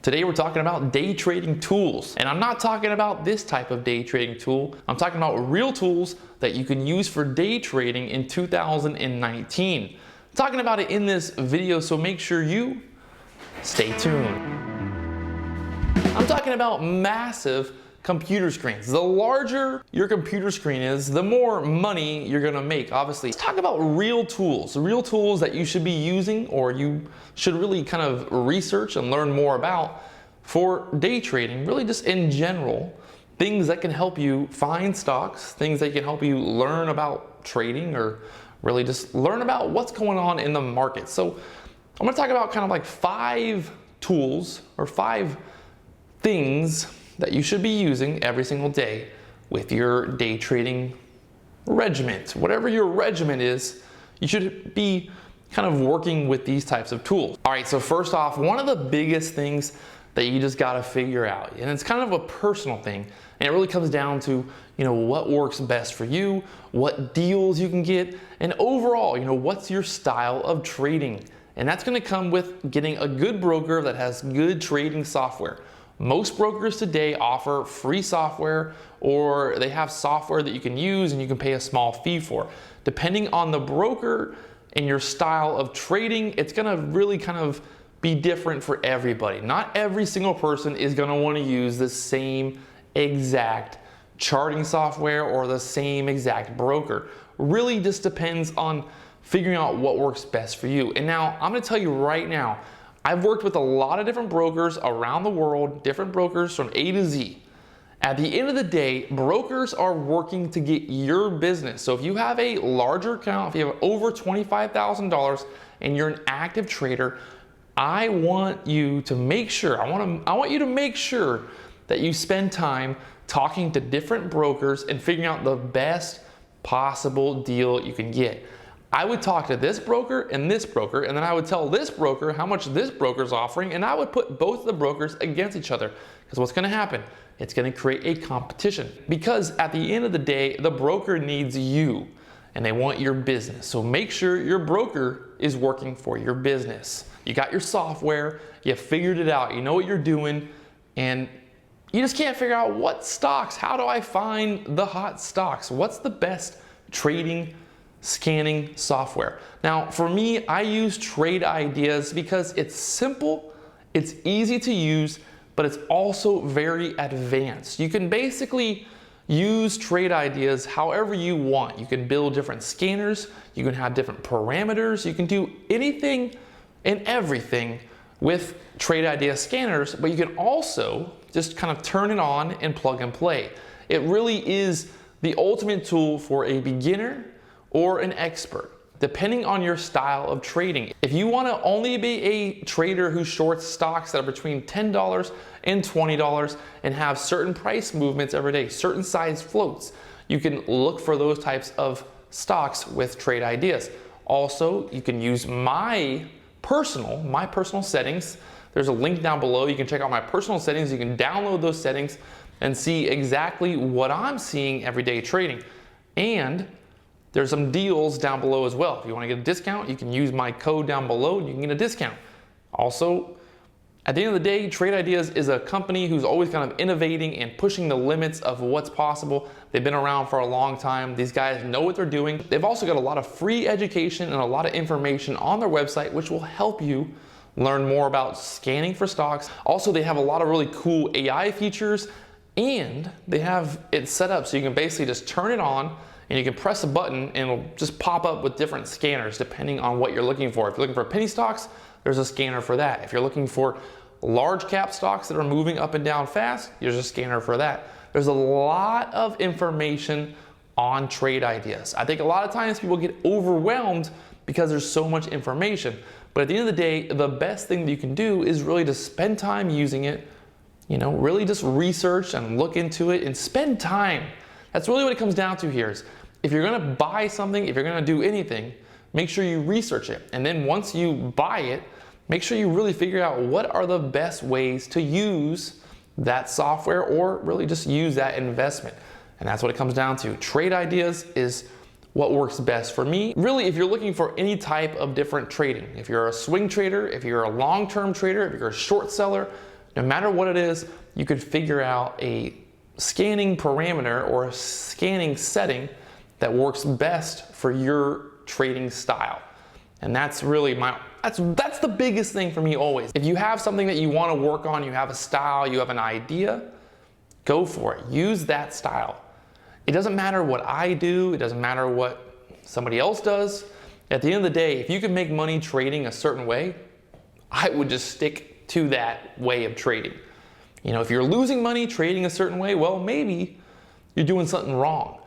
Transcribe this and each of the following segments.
Today we're talking about day trading tools, and I'm not talking about this type of day trading tool. I'm talking about real tools that you can use for day trading in 2019. I'm talking about it in this video, so make sure you stay tuned. I'm talking about massive computer screens. The larger your computer screen is, the more money you're gonna make, obviously. Let's talk about real tools that you should be using, or you should really kind of research and learn more about for day trading, really just in general. Things that can help you find stocks, things that can help you learn about trading, or really just learn about what's going on in the market. So I'm gonna talk about kind of like 5 tools or 5 things that you should be using every single day with your day trading regiment. Whatever your regiment is, you should be kind of working with these types of tools. All right, so first off, one of the biggest things that you just gotta figure out, and it's kind of a personal thing, and it really comes down to, what works best for you, what deals you can get, and overall, what's your style of trading. And that's gonna come with getting a good broker that has good trading software. Most brokers today offer free software, or they have software that you can use and you can pay a small fee for. Depending on the broker and your style of trading, it's gonna really kind of be different for everybody. Not every single person is gonna wanna use the same exact charting software or the same exact broker. Really just depends on figuring out what works best for you. And now, I'm gonna tell you right now, I've worked with a lot of different brokers around the world, different brokers from A to Z. At the end of the day, brokers are working to get your business. So if you have a larger account, if you have over $25,000 and you're an active trader, I want you to make sure, I want you to make sure that you spend time talking to different brokers and figuring out the best possible deal you can get. I would talk to this broker, and then I would tell this broker how much this broker's offering, and I would put both of the brokers against each other. Because what's gonna happen? It's gonna create a competition. Because at the end of the day, the broker needs you, and they want your business. So make sure your broker is working for your business. You got your software, you figured it out, you know what you're doing, and you just can't figure out what stocks. How do I find the hot stocks? What's the best trading scanning software? Now, for me, I use Trade Ideas because it's simple, it's easy to use, but it's also very advanced. You can basically use Trade Ideas however you want. You can build different scanners, you can have different parameters, you can do anything and everything with Trade Idea scanners, but you can also just kind of turn it on and plug and play. It really is the ultimate tool for a beginner or an expert, depending on your style of trading. If you want to only be a trader who shorts stocks that are between $10 and $20 and have certain price movements every day, certain size floats, you can look for those types of stocks with Trade Ideas. Also, you can use my personal settings. There's a link down below. You can check out my personal settings. You can download those settings and see exactly what I'm seeing every day trading. And there's some deals down below as well. If you want to get a discount, you can use my code down below and you can get a discount. Also, at the end of the day, Trade Ideas is a company who's always kind of innovating and pushing the limits of what's possible. They've been around for a long time. These guys know what they're doing. They've also got a lot of free education and a lot of information on their website, which will help you learn more about scanning for stocks. Also, they have a lot of really cool AI features, and they have it set up so you can basically just turn it on and you can press a button and it'll just pop up with different scanners depending on what you're looking for. If you're looking for penny stocks, there's a scanner for that. If you're looking for large cap stocks that are moving up and down fast, there's a scanner for that. There's a lot of information on Trade Ideas. I think a lot of times people get overwhelmed because there's so much information. But at the end of the day, the best thing that you can do is really to spend time using it, really just research and look into it and spend time. That's really what it comes down to here is if you're gonna buy something, if you're gonna do anything, make sure you research it. And then once you buy it, make sure you really figure out what are the best ways to use that software or really just use that investment. And that's what it comes down to. Trade Ideas is what works best for me. Really, if you're looking for any type of different trading, if you're a swing trader, if you're a long-term trader, if you're a short seller, no matter what it is, you could figure out a scanning parameter or a scanning setting that works best for your trading style. And that's really that's the biggest thing for me always. If you have something that you want to work on, you have a style, you have an idea, go for it. Use that style. It doesn't matter what I do, it doesn't matter what somebody else does. At the end of the day, if you can make money trading a certain way, I would just stick to that way of trading. You know, if you're losing money trading a certain way, well, maybe you're doing something wrong.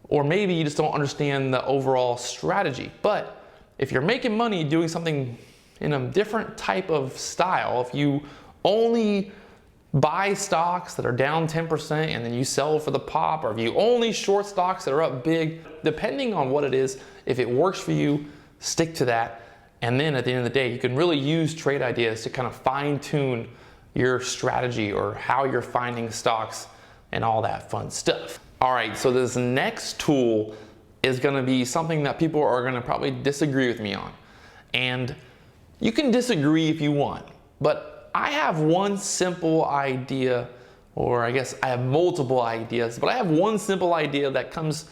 Or maybe you just don't understand the overall strategy. But if you're making money doing something in a different type of style, if you only buy stocks that are down 10% and then you sell for the pop, or if you only short stocks that are up big, depending on what it is, if it works for you, stick to that. And then at the end of the day, you can really use trade ideas to kind of fine tune your strategy or how you're finding stocks and all that fun stuff. All right, so this next tool is gonna be something that people are gonna probably disagree with me on. And you can disagree if you want, but I have one simple idea, or I guess I have multiple ideas, but I have one simple idea that comes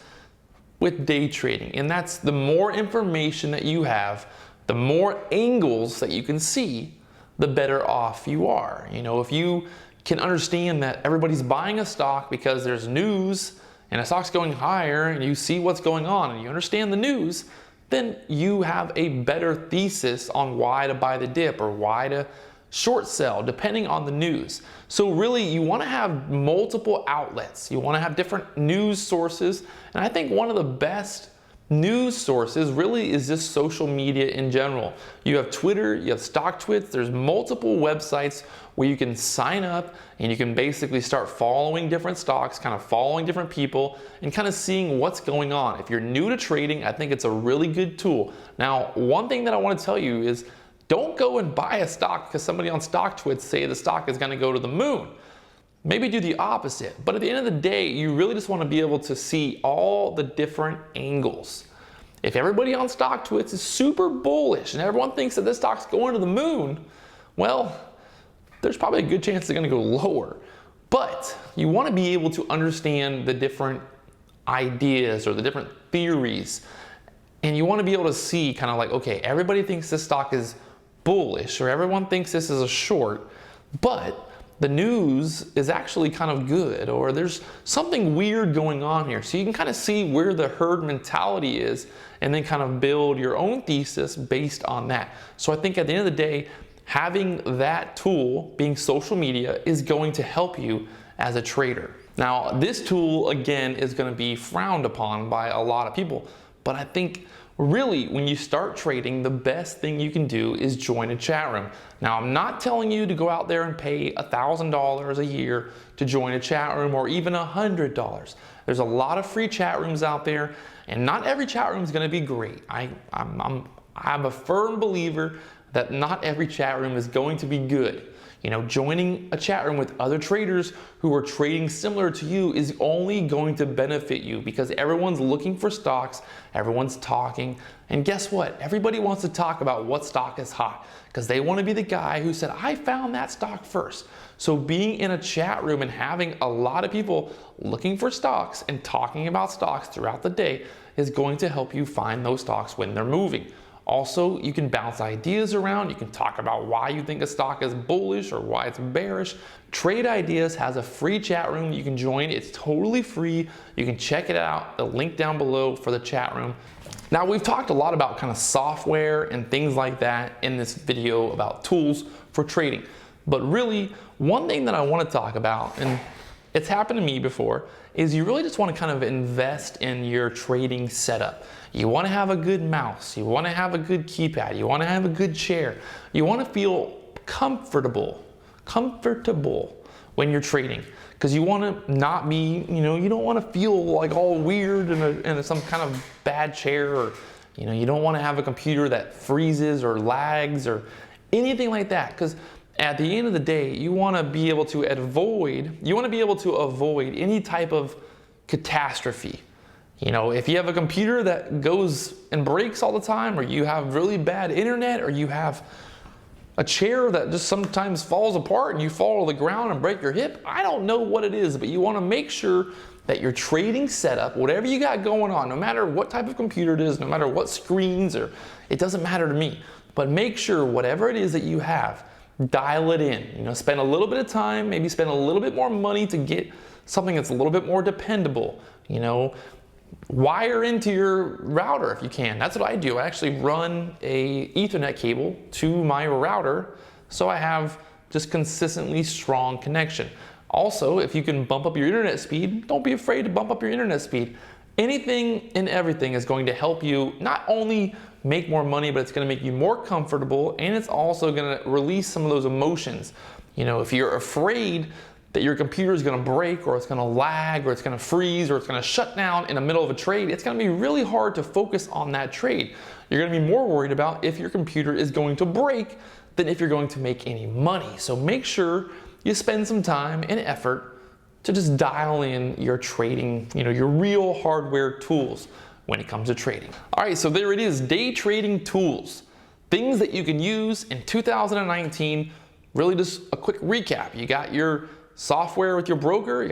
with day trading, and that's the more information that you have, the more angles that you can see, the better off you are. You know, if you can understand that everybody's buying a stock because there's news and a stock's going higher and you see what's going on and you understand the news, then you have a better thesis on why to buy the dip or why to short sell, depending on the news. So really, you want to have multiple outlets. You want to have different news sources. And I think one of the best news sources really is just social media in general. You have Twitter, you have StockTwits, there's multiple websites where you can sign up and you can basically start following different stocks, kind of following different people and kind of seeing what's going on. If you're new to trading, I think it's a really good tool. Now, one thing that I want to tell you is don't go and buy a stock because somebody on StockTwits say the stock is going to go to the moon. Maybe do the opposite. But at the end of the day, you really just want to be able to see all the different angles. If everybody on StockTwits is super bullish and everyone thinks that this stock's going to the moon, well, there's probably a good chance they're going to go lower. But you want to be able to understand the different ideas or the different theories. And you want to be able to see kind of like, okay, everybody thinks this stock is bullish or everyone thinks this is a short, but the news is actually kind of good, or there's something weird going on here. So you can kind of see where the herd mentality is and then kind of build your own thesis based on that. So I think at the end of the day, having that tool, being social media, is going to help you as a trader. Now, this tool, again, is going to be frowned upon by a lot of people, but I think really, when you start trading, the best thing you can do is join a chat room. Now, I'm not telling you to go out there and pay $1,000 a year to join a chat room or even $100. There's a lot of free chat rooms out there, and not every chat room is going to be great. I'm a firm believer that not every chat room is going to be good. You know, joining a chat room with other traders who are trading similar to you is only going to benefit you because everyone's looking for stocks, everyone's talking, and guess what? Everybody wants to talk about what stock is hot because they want to be the guy who said, I found that stock first. So being in a chat room and having a lot of people looking for stocks and talking about stocks throughout the day is going to help you find those stocks when they're moving. Also, you can bounce ideas around. You can talk about why you think a stock is bullish or why it's bearish. Trade Ideas has a free chat room you can join. It's totally free. You can check it out. The link down below for the chat room. Now, we've talked a lot about kind of software and things like that in this video about tools for trading. But really, one thing that I want to talk about, and it's happened to me before, is you really just want to kind of invest in your trading setup. You want to have a good mouse, you want to have a good keypad, you want to have a good chair, you want to feel comfortable when you're trading, because you want to not be, you don't want to feel like all weird in some kind of bad chair, or you don't want to have a computer that freezes or lags or anything like that, because at the end of the day, you want to be able to avoid any type of catastrophe. If you have a computer that goes and breaks all the time, or you have really bad internet, or you have a chair that just sometimes falls apart and you fall to the ground and break your hip. I don't know what it is, but you want to make sure that your trading setup, whatever you got going on, no matter what type of computer it is, no matter what screens, or it doesn't matter to me, but make sure whatever it is that you have, dial it in. You know, spend a little bit of time, maybe spend a little bit more money to get something that's a little bit more dependable. You know, wire into your router if you can. That's what I do. I actually run a Ethernet cable to my router so I have just consistently strong connection. Also, if you can bump up your internet speed, don't be afraid to bump up your internet speed. Anything and everything is going to help you not only make more money, but it's going to make you more comfortable, and it's also going to release some of those emotions. You know, if you're afraid that your computer is going to break, or it's going to lag, or it's going to freeze, or it's going to shut down in the middle of a trade, it's going to be really hard to focus on that trade. You're going to be more worried about if your computer is going to break than if you're going to make any money. So make sure you spend some time and effort to just dial in your trading, you know, your real hardware tools when it comes to trading. All right, so there it is, day trading tools. Things that you can use in 2019. Really just a quick recap. You got your software with your broker,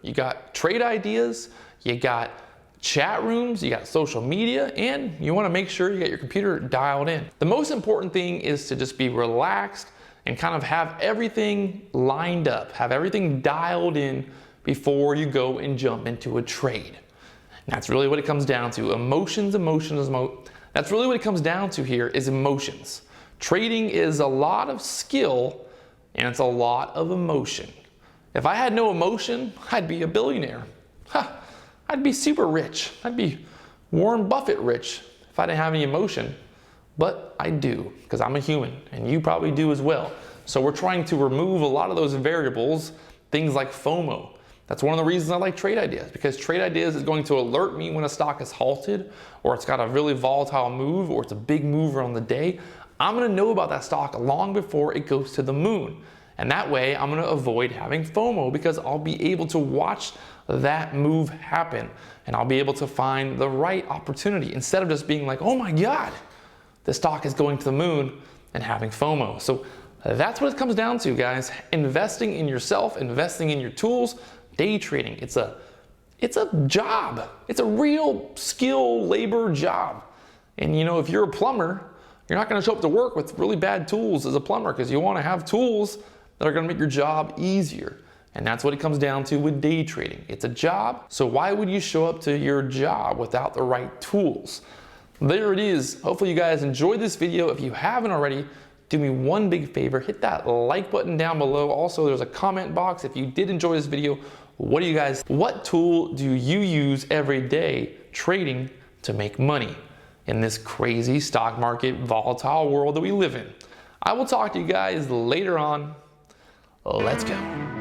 you got trade ideas, you got chat rooms, you got social media, and you want to make sure you got your computer dialed in. The most important thing is to just be relaxed and kind of have everything lined up, have everything dialed in before you go and jump into a trade. And that's really what it comes down to. Emotions. That's really what it comes down to here is emotions. Trading is a lot of skill and it's a lot of emotion. If I had no emotion, I'd be a billionaire. I'd be super rich. I'd be Warren Buffett rich if I didn't have any emotion. But I do, because I'm a human, and you probably do as well. So we're trying to remove a lot of those variables, things like FOMO. That's one of the reasons I like trade ideas, because trade ideas is going to alert me when a stock is halted, or it's got a really volatile move, or it's a big mover on the day. I'm gonna know about that stock long before it goes to the moon. And that way I'm gonna avoid having FOMO, because I'll be able to watch that move happen, and I'll be able to find the right opportunity instead of just being like, oh my God, the stock is going to the moon, and having FOMO. So that's what it comes down to, guys. Investing in yourself, investing in your tools, day trading. It's a job. It's a real skill labor job. And you know, if you're a plumber, you're not going to show up to work with really bad tools as a plumber, because you want to have tools that are going to make your job easier. And that's what it comes down to with day trading. It's a job. So why would you show up to your job without the right tools? There it is. Hopefully you guys enjoyed this video. If you haven't already, do me one big favor, hit that like button down below. Also, there's a comment box. If you did enjoy this video, what tool do you use every day trading to make money in this crazy stock market volatile world that we live in? I will talk to you guys later on. Let's go.